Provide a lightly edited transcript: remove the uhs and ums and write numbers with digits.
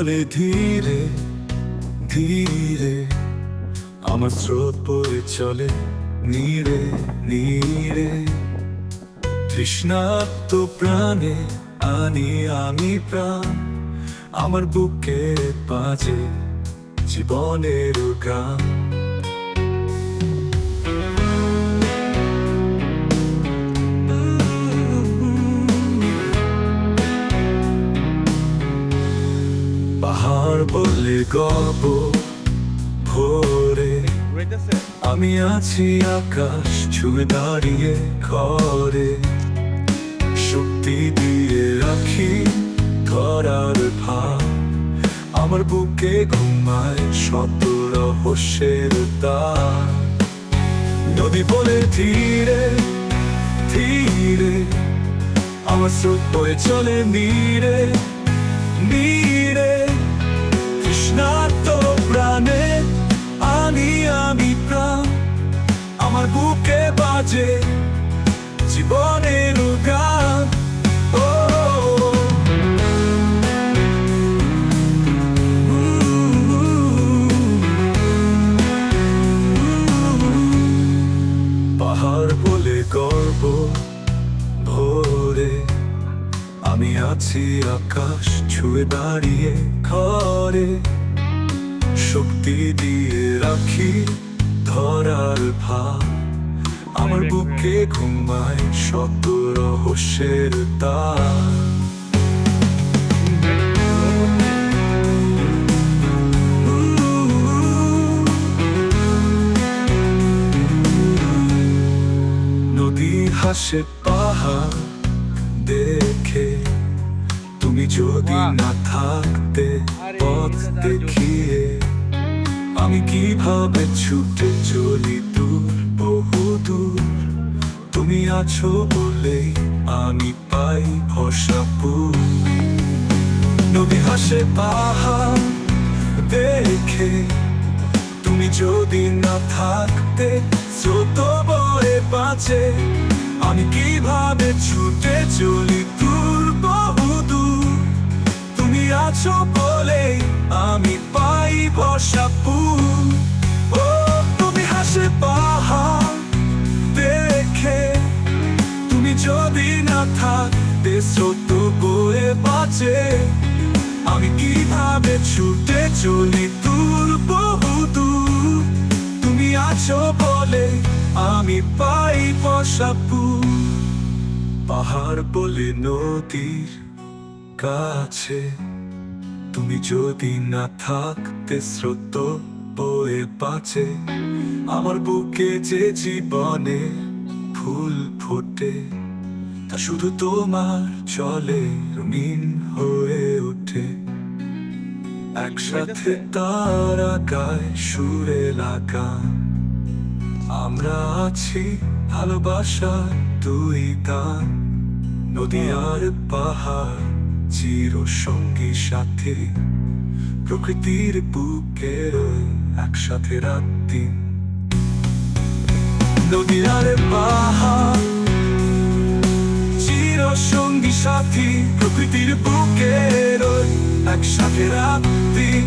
বলে ধীরে ধীরে আমার স্রোত বয়ে চলে নীরে নীরে, তৃষ্ণার্ত প্রাণে আনি আমি প্রাণ, আমার বুকে বাজে জীবনের গান। পাহাড় বলে গল্প ভোরে, আমি আছি আকাশ ছুঁয়ে দাঁড়িয়ে ঘরে, শক্তি দিয়ে রাখি ধরার ভার, আমার বুকে ঘুমায় শত রহস্যের দ্বার। নদী বলে ধীরে ধীরে আমার স্রোত বয়ে চলে নীরে নীরে, তৃষ্ণার্ত প্রাণে আনি আমি প্রাণ, আমার বুকে বাজে জীবনের গান। পাহাড় বলে গর্ব ভোরে, আমি আছি আকাশ ছুঁয়ে দাঁড়িয়ে ঘরে, শক্তি দিয়ে রাখি ধরার ভার, আমার বুকে ঘুমায় শত রহস্যের দ্বার। নদী হাসে পাহাড় দেখে, তুমি যদি না থাকতে পথ দেখিয়ে, আমি কিভাবে ছুটে চলি দূর বহু দূর, তুমি আছো বলেই আমি পাই ভরসাপুর। নদী হাসে পাহাড় দেখে, তুমি যদি না থাকতে স্রোত বয়ে বাঁচে, আমি কিভাবে ছুটে চলি দূর বহু দূর, তুমি আছো বলেই আমি পাই ভরসাপুর। ও তুমি হাসে পাহাড় দেখে, তুমি যদি না থাকতে স্রোত বয়ে বাঁচে, আমি কিভাবে ছুটে চলি দূর বহু দূর, তুমি আছো বলে আমি পাই ভরসাপুর। পাহাড় বলে নদীর কাছে, তুমি যদি না থাকতে স্রোত বয়ে বাঁচে, আমার বুকে যে জীবনে ফুল ফোটে, তা শুধু তোমার চলে রঙিন হয়ে ওঠে। একসাথে তারা গায় সুরে লাগান, আমরা আছি ভালোবাসার দুই গান। নদী আর পাহাড় চির সঙ্গী সাথী, প্রকৃতির বুকে একসাথে রাত দিন। নদী আর পাহাড় চির সঙ্গী সাথী, প্রকৃতির বুকে একসাথে রাত দিন।